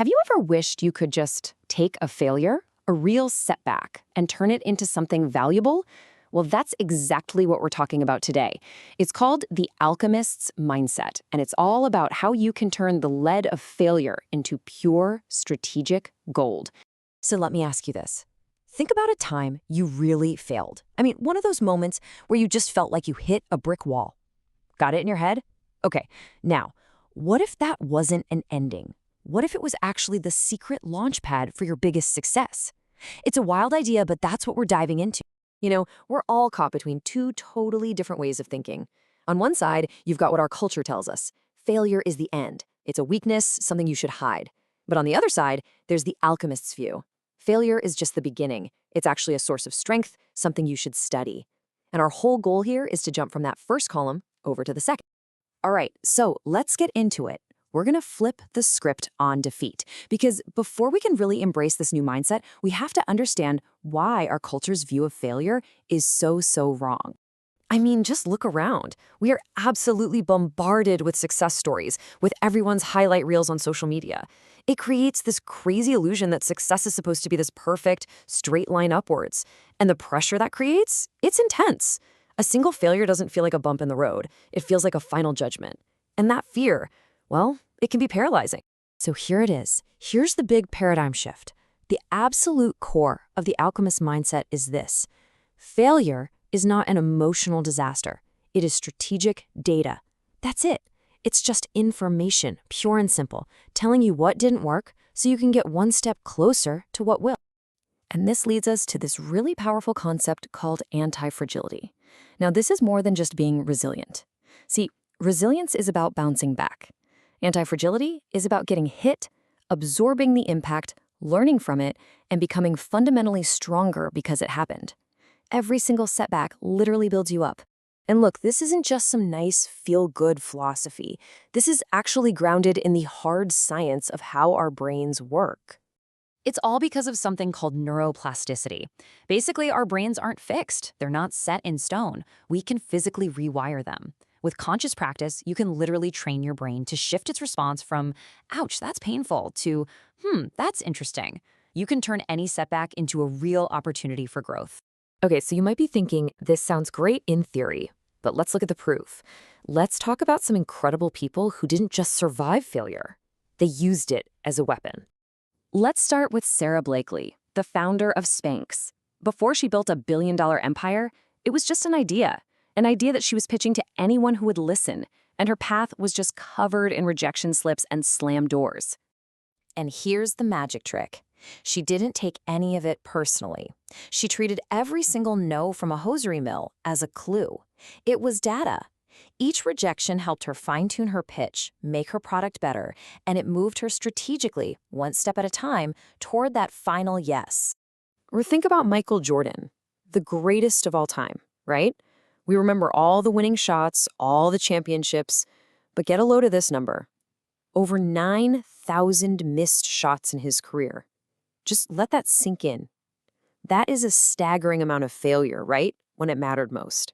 Have you ever wished you could just take a failure, a real setback, and turn it into something valuable? Well, that's exactly what we're talking about today. It's called the Alchemist's Mindset, and it's all about how you can turn the lead of failure into pure strategic gold. So let me ask you this. Think about a time you really failed. I mean, one of those moments where you just felt like you hit a brick wall. Got it in your head? Okay, now, what if that wasn't an ending? What if it was actually the secret launch pad for your biggest success? It's a wild idea, but that's what we're diving into. We're all caught between two totally different ways of thinking. On one side, you've got what our culture tells us. Failure is the end. It's a weakness, something you should hide. But on the other side, there's the alchemist's view. Failure is just the beginning. It's actually a source of strength, something you should study. And our whole goal here is to jump from that first column over to the second. All right, so let's get into it. We're going to flip the script on defeat, because before we can really embrace this new mindset, we have to understand why our culture's view of failure is so wrong. I mean, just look around. We are absolutely bombarded with success stories, with everyone's highlight reels on social media. It creates this crazy illusion that success is supposed to be this perfect, straight line upwards. And the pressure that creates, it's intense. A single failure doesn't feel like a bump in the road. It feels like a final judgment. And that fear, well, it can be paralyzing. So here it is. Here's the big paradigm shift. The absolute core of the alchemist mindset is this. Failure is not an emotional disaster. It is strategic data. That's it. It's just information, pure and simple, telling you what didn't work so you can get one step closer to what will. And this leads us to this really powerful concept called antifragility. Now, this is more than just being resilient. See, resilience is about bouncing back. Antifragility is about getting hit, absorbing the impact, learning from it, and becoming fundamentally stronger because it happened. Every single setback literally builds you up. And look, this isn't just some nice feel-good philosophy. This is actually grounded in the hard science of how our brains work. It's all because of something called neuroplasticity. Basically, our brains aren't fixed. They're not set in stone. We can physically rewire them. With conscious practice, you can literally train your brain to shift its response from, ouch, that's painful, to, that's interesting. You can turn any setback into a real opportunity for growth. Okay, so you might be thinking, this sounds great in theory, but let's look at the proof. Let's talk about some incredible people who didn't just survive failure. They used it as a weapon. Let's start with Sara Blakely, the founder of Spanx. Before she built a billion-dollar empire, it was just an idea that she was pitching to anyone who would listen, and her path was just covered in rejection slips and slammed doors. And here's the magic trick. She didn't take any of it personally. She treated every single no from a hosiery mill as a clue. It was data. Each rejection helped her fine-tune her pitch, make her product better, and it moved her strategically, one step at a time, toward that final yes. Or think about Michael Jordan, the greatest of all time, right? We remember all the winning shots, all the championships, but get a load of this number. Over 9,000 missed shots in his career. Just let that sink in. That is a staggering amount of failure, right? When it mattered most.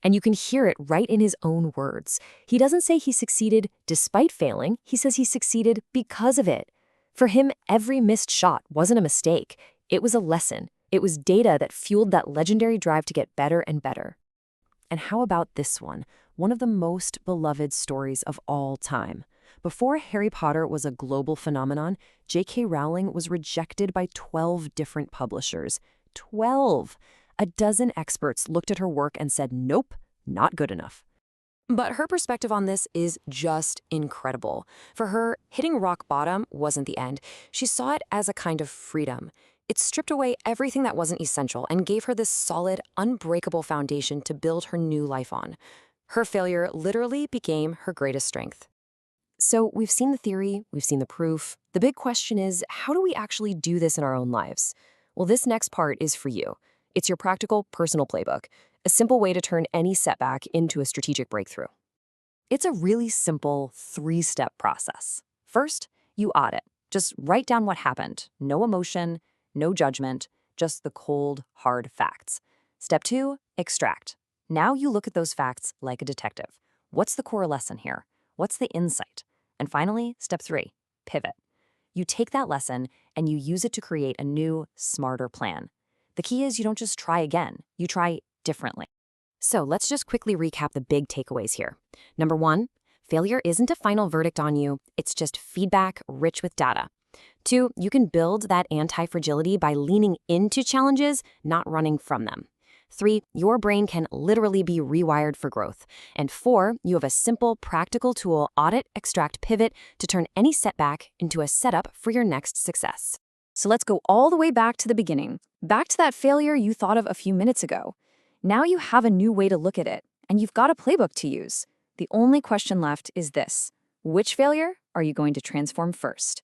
And you can hear it right in his own words. He doesn't say he succeeded despite failing. He says he succeeded because of it. For him, every missed shot wasn't a mistake. It was a lesson. It was data that fueled that legendary drive to get better and better. And how about this one? One of the most beloved stories of all time. Before Harry Potter was a global phenomenon, J.K. Rowling was rejected by 12 different publishers. 12! A dozen experts looked at her work and said, nope, not good enough. But her perspective on this is just incredible. For her, hitting rock bottom wasn't the end. She saw it as a kind of freedom. It stripped away everything that wasn't essential and gave her this solid, unbreakable foundation to build her new life on. Her failure literally became her greatest strength. So we've seen the theory, we've seen the proof. The big question is, how do we actually do this in our own lives? Well, this next part is for you. It's your practical, personal playbook, a simple way to turn any setback into a strategic breakthrough. It's a really simple 3-step process. First, you audit. Just write down what happened. No emotion, no judgment, just the cold, hard facts. Step 2, extract. Now you look at those facts like a detective. What's the core lesson here? What's the insight? And finally, step 3, pivot. You take that lesson and you use it to create a new, smarter plan. The key is you don't just try again, you try differently. So let's just quickly recap the big takeaways here. Number 1, failure isn't a final verdict on you, it's just feedback rich with data. 2, you can build that anti-fragility by leaning into challenges, not running from them. 3, your brain can literally be rewired for growth. And 4, you have a simple, practical tool, Audit Extract Pivot, to turn any setback into a setup for your next success. So let's go all the way back to the beginning, back to that failure you thought of a few minutes ago. Now you have a new way to look at it, and you've got a playbook to use. The only question left is this: which failure are you going to transform first?